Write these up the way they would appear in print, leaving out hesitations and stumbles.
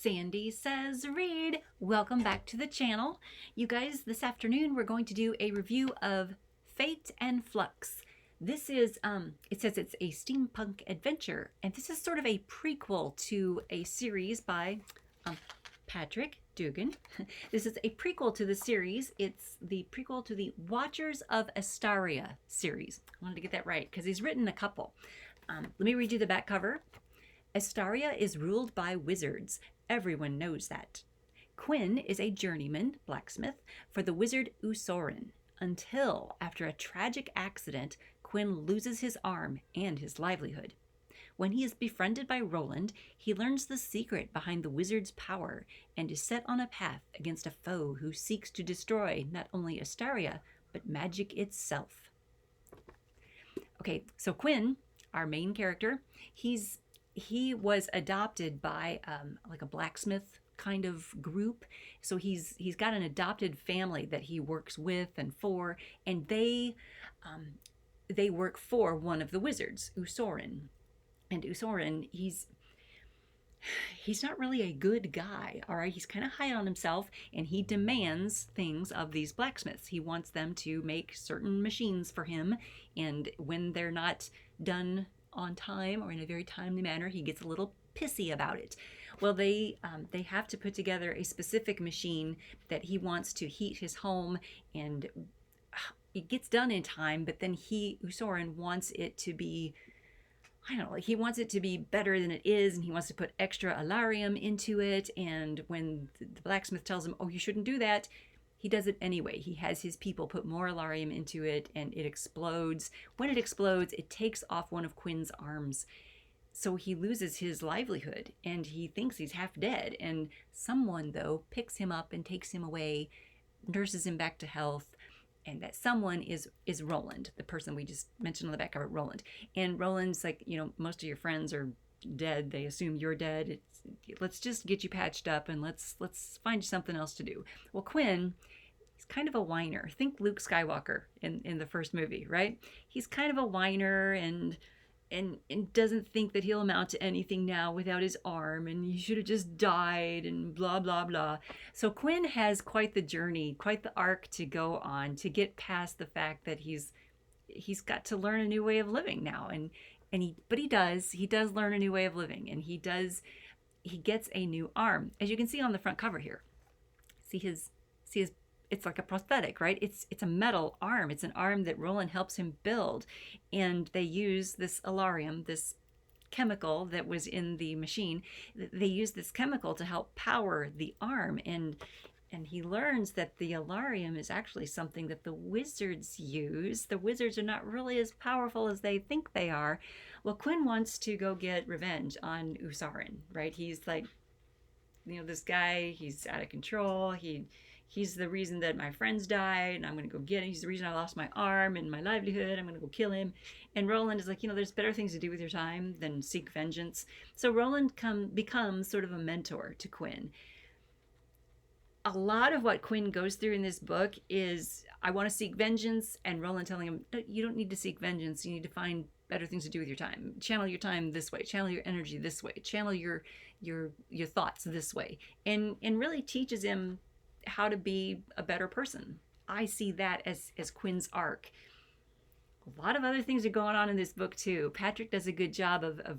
Sandy Says Read. Welcome back to the channel. You guys, this afternoon we're going to do a review of Fate and Flux. This is, it says it's a steampunk adventure, and this is sort of a prequel to a series by Patrick Dugan. This is a prequel to the series. It's the prequel to the Watchers of Astaria series. I wanted to get that right because he's written a couple. Let me read you the back cover. Astaria is ruled by wizards. Everyone knows that. Quinn is a journeyman blacksmith for the wizard Usorin, until, after a tragic accident, Quinn loses his arm and his livelihood. When he is befriended by Roland, he learns the secret behind the wizard's power and is set on a path against a foe who seeks to destroy not only Astaria, but magic itself. Okay, so Quinn, our main character, he was adopted by like a blacksmith kind of group. So he's got an adopted family that he works with and for, and they work for one of the wizards, Usorin. And Usorin, he's not really a good guy, all right? He's kind of high on himself, and he demands things of these blacksmiths. He wants them to make certain machines for him, and when they're not done on time or in a very timely manner, he gets a little pissy about it. Well, they have to put together a specific machine that he wants to heat his home, and it gets done in time, but then Usorin wants it to be, I don't know, like he wants it to be better than it is, and he wants to put extra alarium into it, and when the blacksmith tells him, oh, you shouldn't do that, he does it anyway. He has his people put more alarium into it, and it explodes. When it explodes, it takes off one of Quinn's arms. So he loses his livelihood, and he thinks he's half dead. And someone, though, picks him up and takes him away, nurses him back to health. And that someone is Roland, the person we just mentioned on the back of it, Roland. And Roland's like, you know, most of your friends are dead. They assume you're dead. Let's just get you patched up, and let's find something else to do. Well, Quinn, he's kind of a whiner. Think Luke Skywalker in the first movie, right? He's kind of a whiner and doesn't think that he'll amount to anything now without his arm, and he should have just died, and blah blah blah. So Quinn has quite the journey, quite the arc to go on to get past the fact that he's got to learn a new way of living now, but he does learn a new way of living, and he gets a new arm, as you can see on the front cover here. See his it's like a prosthetic, right? It's a metal arm. It's an arm that Roland helps him build, and they use this alarium, this chemical that was in the machine. They use this chemical to help power the arm, and he learns that the alarium is actually something that the wizards use. The wizards are not really as powerful as they think they are. Well, Quinn wants to go get revenge on Usorin, right? He's like, you know, this guy, he's out of control. He's the reason that my friends died, and I'm going to go get him. He's the reason I lost my arm and my livelihood. I'm going to go kill him. And Roland is like, you know, there's better things to do with your time than seek vengeance. So Roland becomes sort of a mentor to Quinn. A lot of what Quinn goes through in this book is, I want to seek vengeance, and Roland telling him, no, you don't need to seek vengeance. You need to find better things to do with your time. Channel your time this way. Channel your energy this way. Channel your thoughts this way. And really teaches him how to be a better person. I see that as Quinn's arc. A lot of other things are going on in this book too. Patrick does a good job of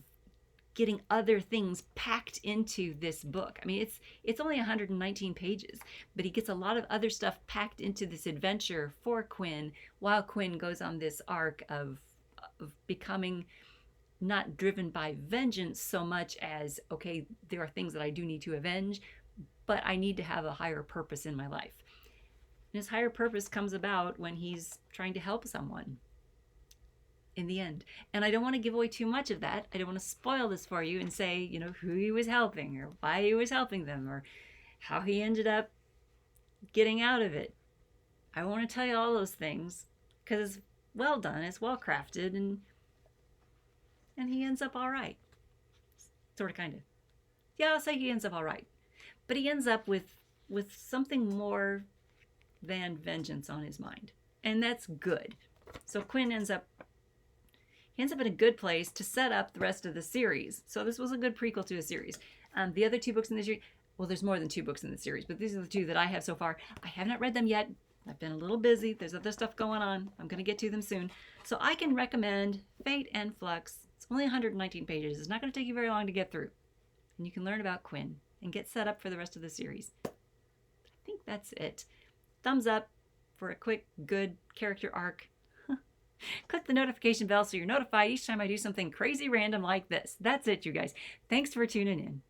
getting other things packed into this book. I mean, it's only 119 pages, but he gets a lot of other stuff packed into this adventure for Quinn, while Quinn goes on this arc of becoming not driven by vengeance so much as, okay, there are things that I do need to avenge, but I need to have a higher purpose in my life. And his higher purpose comes about when he's trying to help someone in the end. And I don't want to give away too much of that. I don't want to spoil this for you and say, you know, who he was helping or why he was helping them or how he ended up getting out of it. I want to tell you all those things because it's well done, it's well crafted, and he ends up all right. Sort of, kind of. Yeah, I'll say he ends up all right. But he ends up with something more than vengeance on his mind. And that's good. So Quinn ends up in a good place to set up the rest of the series. So this was a good prequel to a series. The other two books in the series, well, there's more than two books in the series, but these are the two that I have so far. I have not read them yet. I've been a little busy. There's other stuff going on. I'm going to get to them soon. So I can recommend Fate and Flux. It's only 119 pages. It's not going to take you very long to get through. And you can learn about Quinn and get set up for the rest of the series. But I think that's it. Thumbs up for a quick, good character arc. Click the notification bell so you're notified each time I do something crazy random like this. That's it, you guys. Thanks for tuning in.